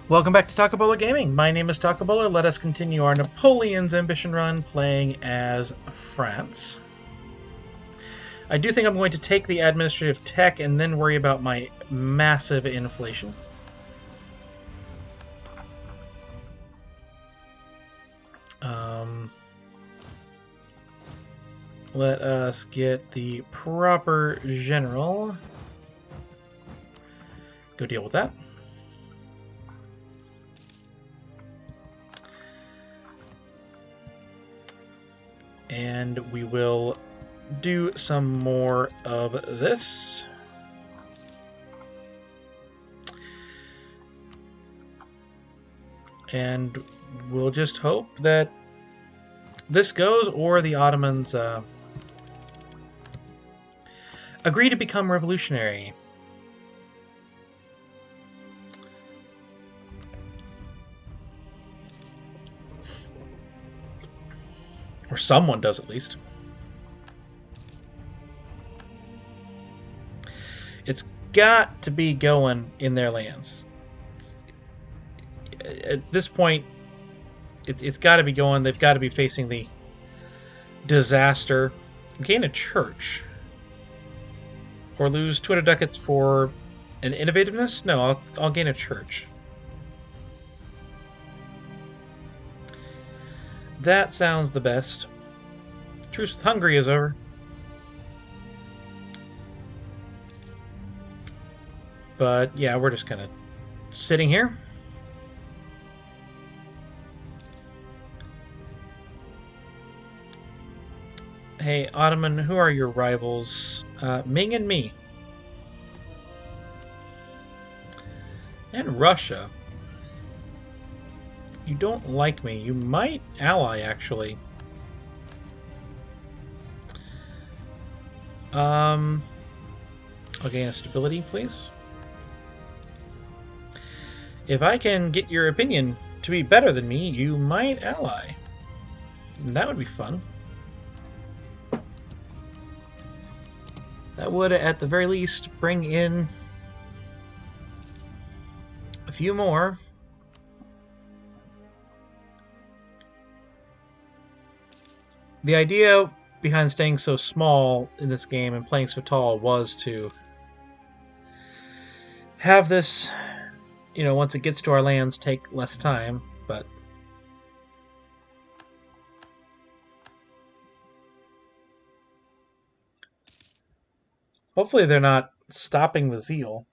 Welcome back to Takabola Gaming. My name is Takabola. Let us continue our Napoleon's Ambition run playing as France. I do think I'm going to take the administrative tech and then worry about my massive inflation. Let us get the proper general. Go deal with that. And we will do some more of this. And we'll just hope that this goes, or the Ottomans agree to become revolutionary. Or someone does, at least. It's got to be going in their lands. At this point, it's got to be going. They've got to be facing the disaster. Gain a church. Or lose 200 ducats for an innovativeness? No, I'll gain a church. That sounds the best. Truce with Hungary is over. But yeah, we're just kind of sitting here. Hey, Ottoman, who are your rivals? Ming and me. And Russia. You don't like me. You might ally, actually. I'll gain a stability, please. If I can get your opinion to be better than me, you might ally. That would be fun. That would, at the very least, bring in a few more. The idea behind staying so small in this game and playing so tall was to have this, you know, once it gets to our lands, take less time, but hopefully they're not stopping the zeal.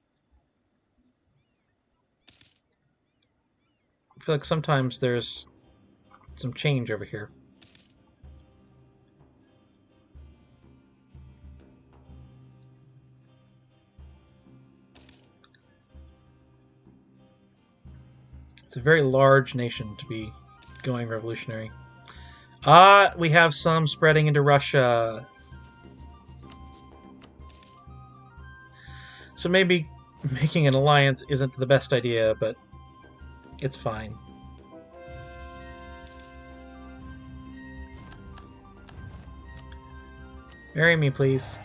I feel like sometimes there's some change over here. It's a very large nation to be going revolutionary. We have some spreading into Russia. So maybe making an alliance isn't the best idea, but it's fine. Marry me, please.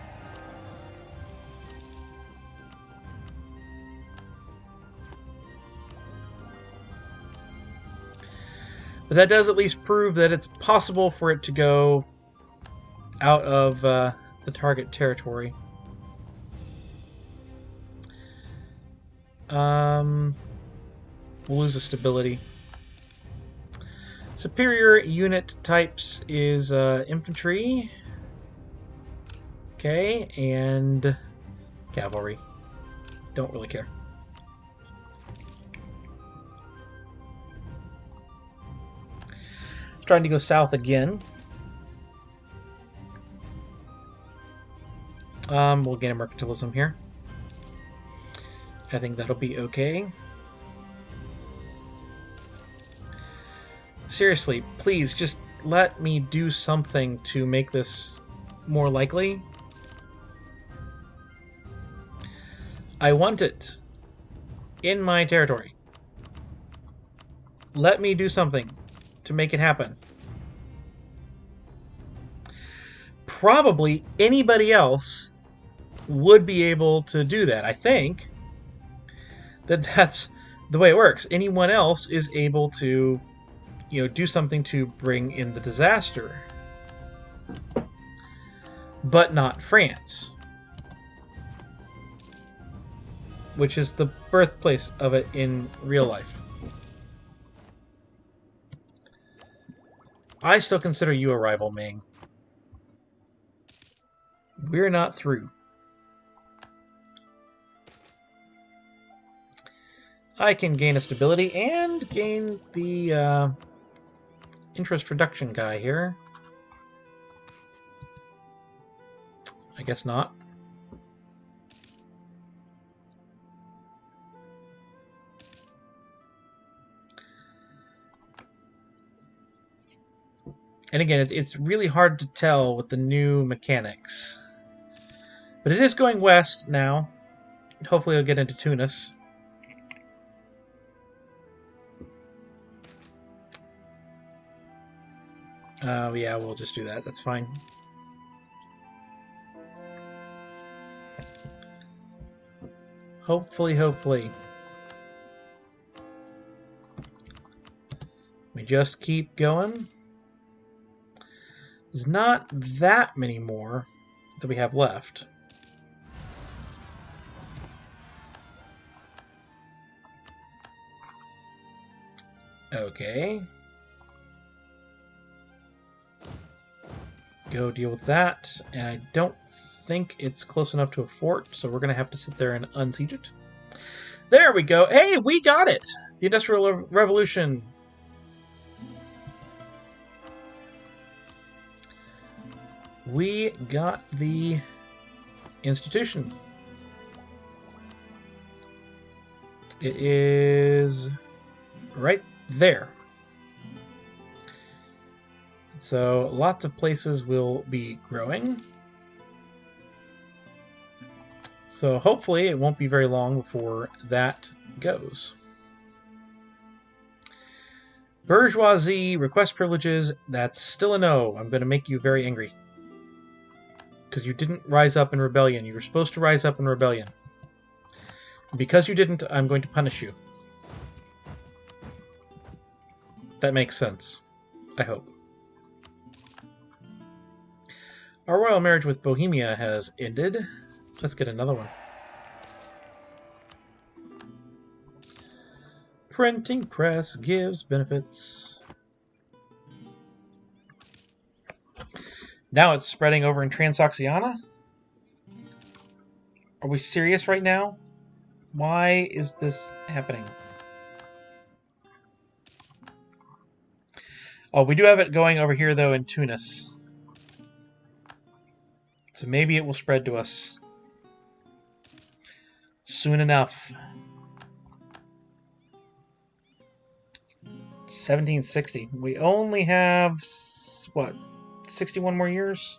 But that does at least prove that it's possible for it to go out of the target territory. We'll lose a stability. Superior unit types is infantry. Okay, and cavalry. Don't really care. Trying to go south again. We'll gain a mercantilism here. I think that'll be okay. Seriously, please just let me do something to make this more likely. I want it in my territory. Let me do something to make it happen. Probably anybody else would be able to do that. I think that's the way it works, anyone else is able to, do something to bring in the disaster, but not France, which is the birthplace of it in real life. I still consider you a rival, Ming. We're not through. I can gain a stability and gain the interest reduction guy here. I guess not. And again, it's really hard to tell with the new mechanics. But it is going west now. Hopefully it'll get into Tunis. Yeah, we'll just do that. That's fine. Hopefully. We just keep going. There's not that many more that we have left. Okay. Go deal with that. And I don't think it's close enough to a fort, so we're going to have to sit there and unsiege it. There we go. Hey, we got it! The Industrial Revolution. We got the institution. It is right there. So lots of places will be growing. So hopefully it won't be very long before that goes. Bourgeoisie, request privileges, that's still a no. I'm going to make you very angry. Because you didn't rise up in rebellion. You were supposed to rise up in rebellion. Because you didn't, I'm going to punish you. That makes sense. I hope. Our royal marriage with Bohemia has ended. Let's get another one. Printing press gives benefits. Now it's spreading over in Transoxiana? Are we serious right now? Why is this happening? Oh, we do have it going over here, though, in Tunis. So maybe it will spread to us soon enough. 1760. We only have, what, 61 more years?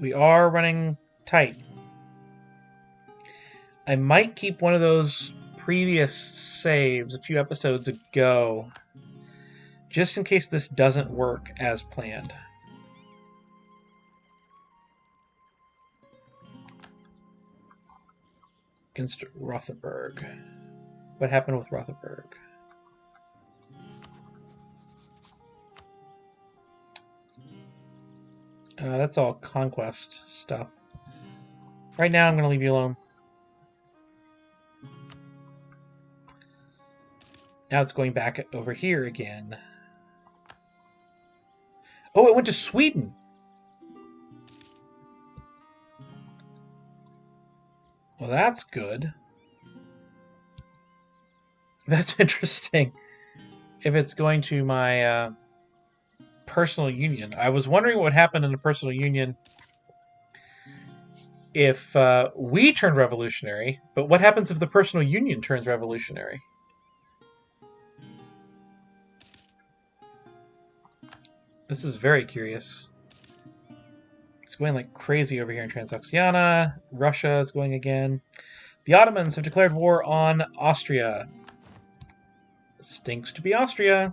We are running tight. I might keep one of those previous saves a few episodes ago, just in case this doesn't work as planned. Against Rothenburg. What happened with Rothenburg? That's all conquest stuff. Right now I'm going to leave you alone. Now it's going back over here again. Oh, it went to Sweden. Well, that's good. That's interesting. If it's going to my personal union. I was wondering what would happen in a personal union if we turned revolutionary, but what happens if the personal union turns revolutionary? This is very curious. It's going like crazy over here in Transoxiana. Russia is going again. The Ottomans have declared war on Austria. Stinks to be Austria.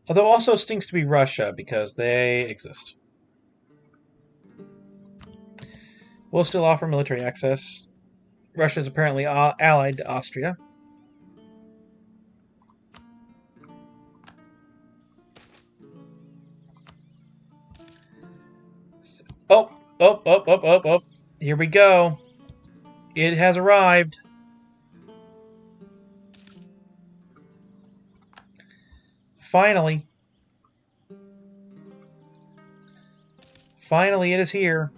Although also stinks to be Russia because they exist. will still offer military access. Russia is apparently allied to Austria. Oh, oh, oh, oh, oh, oh. Here we go. It has arrived. Finally. Finally, it is here.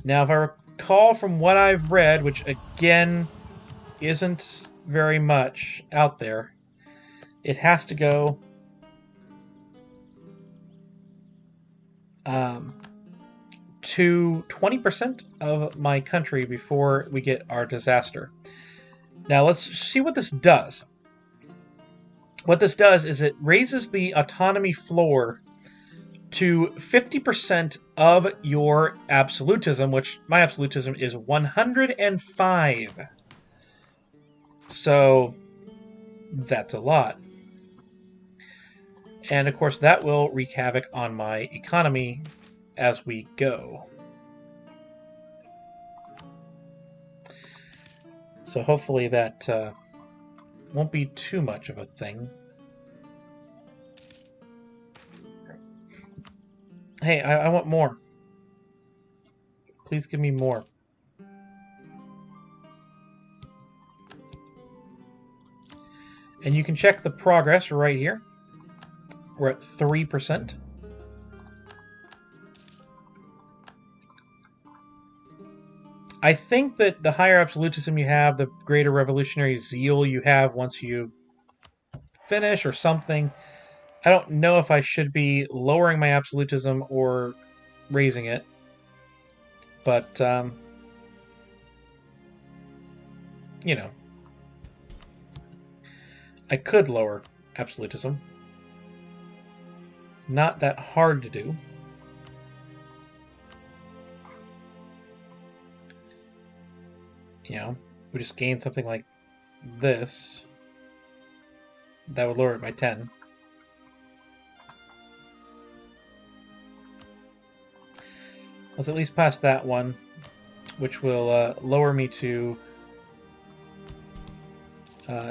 Now, if I recall from what I've read, which again isn't very much out there, it has to go to 20% of my country before we get our disaster. Now, let's see what this does. What this does is it raises the autonomy floor to 50% of your absolutism, which my absolutism is 105. So that's a lot. And of course, that will wreak havoc on my economy as we go. So hopefully that won't be too much of a thing. Hey, I want more. Please give me more. And you can check the progress right here. We're at 3%. I think that the higher absolutism you have, the greater revolutionary zeal you have once you finish or something. I don't know if I should be lowering my absolutism or raising it. But, you know, I could lower absolutism. Not that hard to do. You know, we just gain something like this. That would lower it by 10. Let's at least pass that one, which will lower me to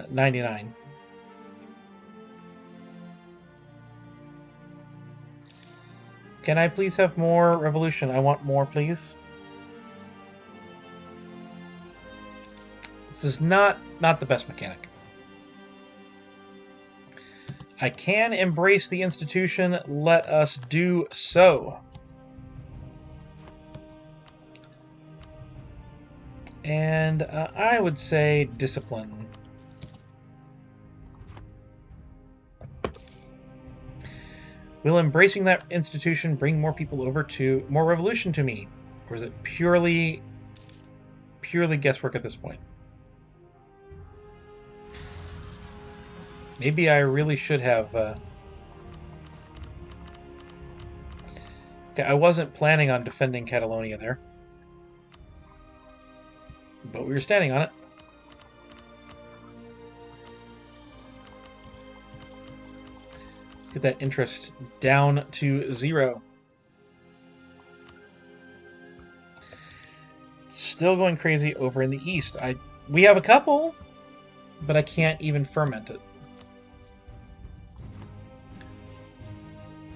99. Can I please have more revolution? I want more, please. This is not the best mechanic. I can embrace the institution. Let us do so. And I would say discipline. Will embracing that institution bring more people over to more revolution to me? Or is it purely guesswork at this point? Maybe I really should have... Okay, I wasn't planning on defending Catalonia there. But we were standing on it. Let's get that interest down to 0. It's still going crazy over in the east. We have a couple, but I can't even ferment it.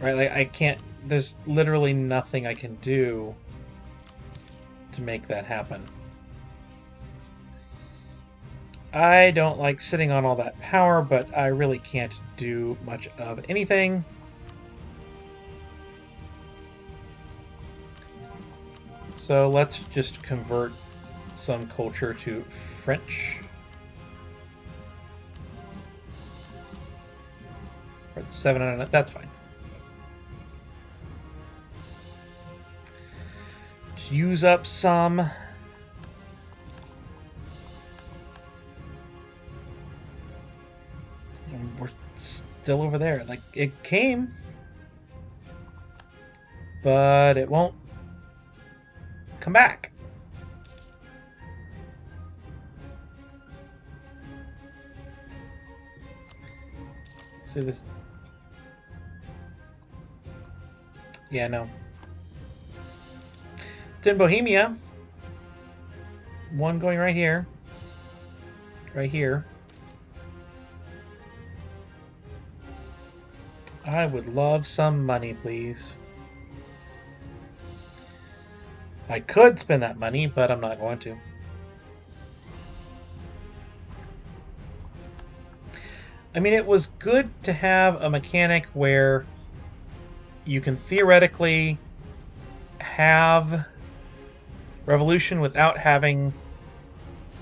Right, like I can't, there's literally nothing I can do to make that happen. I don't like sitting on all that power, but I really can't do much of anything. So let's just convert some culture to French. We're at 700, that's fine. Just use up some. And we're still over there. Like, it came, but it won't come back. See this? Yeah, no. It's in Bohemia. One going right here. Right here. I would love some money, please. I could spend that money, but I'm not going to. I mean, it was good to have a mechanic where you can theoretically have revolution without having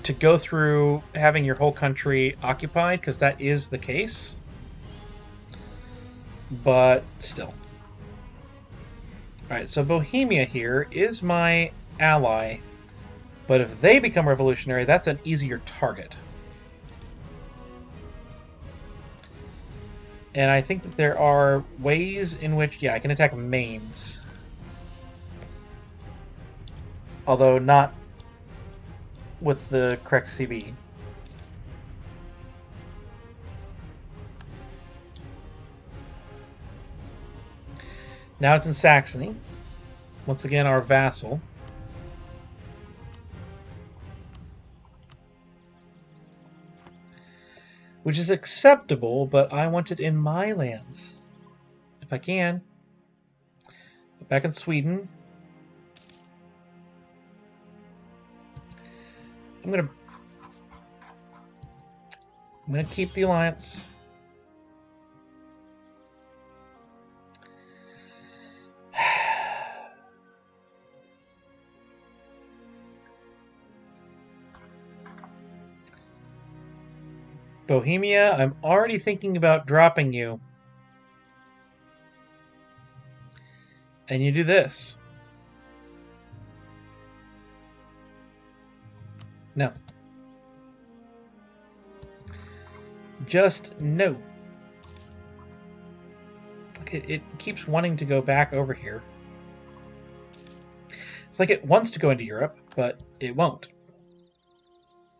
to go through having your whole country occupied, because that is the case. But still. Alright, so Bohemia here is my ally, but if they become revolutionary, that's an easier target. And I think that there are ways in which, yeah, I can attack mains. Although not with the correct CB. Now it's in Saxony. Once again, our vassal. Which is acceptable, but I want it in my lands. If I can. Back in Sweden. I'm gonna keep the alliance. Bohemia, I'm already thinking about dropping you. And you do this. No. Just no. It keeps wanting to go back over here. It's like it wants to go into Europe, but it won't.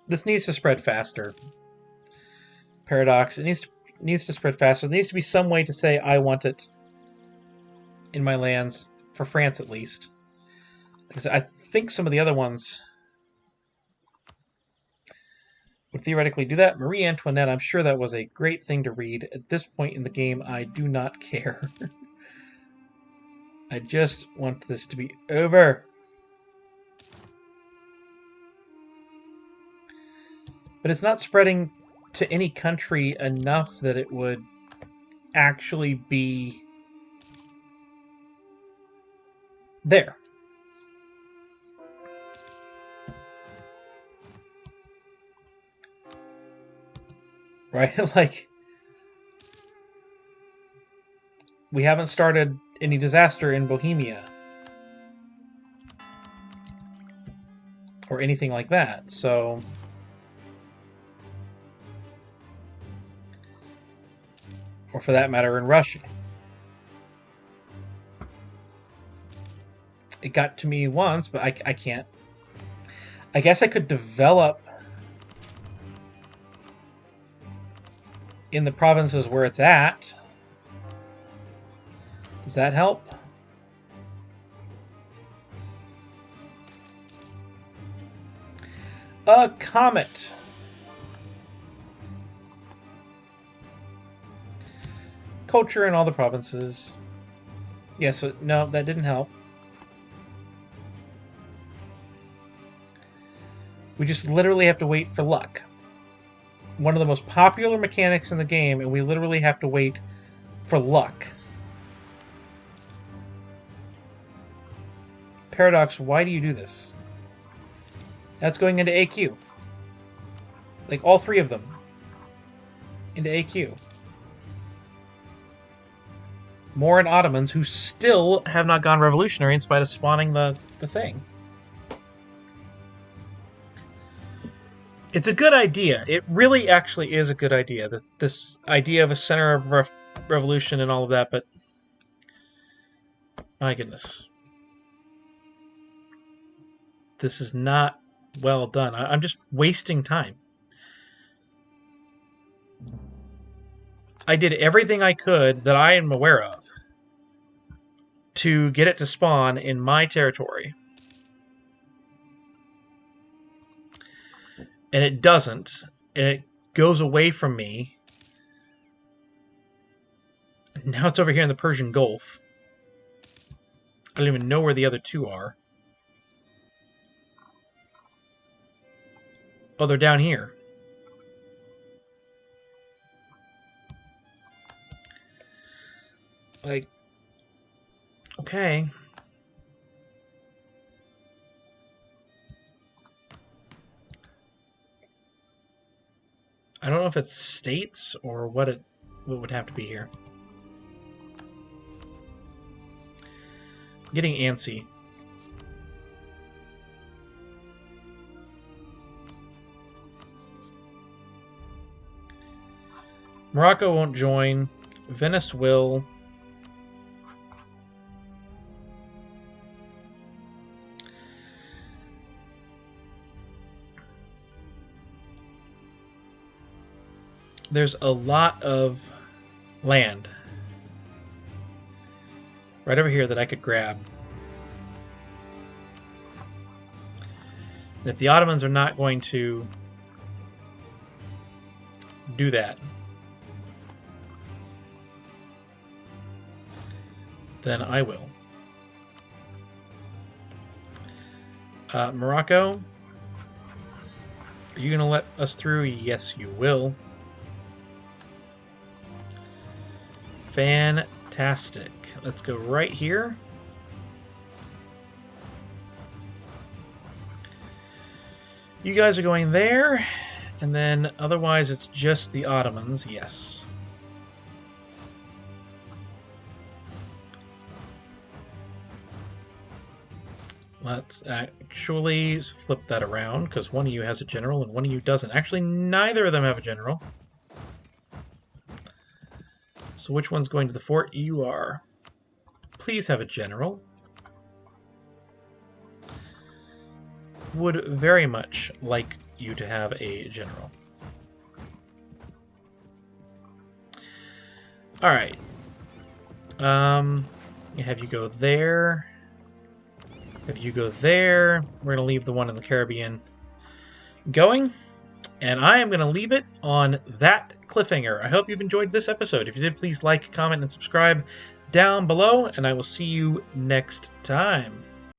This needs to spread faster. Paradox. It needs to spread faster. There needs to be some way to say I want it in my lands, for France at least. Because I think some of the other ones would theoretically do that. Marie Antoinette, I'm sure that was a great thing to read. At this point in the game, I do not care. I just want this to be over. But it's not spreading to any country enough that it would actually be there. Right? Like, we haven't started any disaster in Bohemia. Or anything like that, so... Or for that matter, in Russia. It got to me once, but I can't. I guess I could develop in the provinces where it's at. Does that help? A comet. Culture in all the provinces. Yeah, so no, that didn't help. We just literally have to wait for luck. One of the most popular mechanics in the game, and we literally have to wait for luck. Paradox, why do you do this? That's going into AQ. Like, all three of them. Into AQ. More in Ottomans, who still have not gone revolutionary in spite of spawning the thing. It's a good idea. It really actually is a good idea. This idea of a center of revolution and all of that, but... My goodness. This is not well done. I'm just wasting time. I did everything I could that I am aware of to get it to spawn in my territory. and it doesn't, and it goes away from me. Now it's over here in the Persian Gulf. I don't even know where the other two are. Oh, they're down here. Like, okay. I don't know if it's states or what would have to be here. I'm getting antsy. Morocco won't join. Venice will. There's a lot of land right over here that I could grab. And if the Ottomans are not going to do that, then I will. Morocco, are you going to let us through? Yes, you will. Fantastic. Let's go right here. You guys are going there, and then otherwise it's just the Ottomans, yes. Let's actually flip that around, because one of you has a general and one of you doesn't. Actually, neither of them have a general. So which one's going to the fort? You are. Please have a general. Would very much like you to have a general. Alright. Have you go there. Have you go there. We're going to leave the one in the Caribbean going. And I am going to leave it on that cliffhanger. I hope you've enjoyed this episode. If you did, please like, comment, and subscribe down below, and I will see you next time.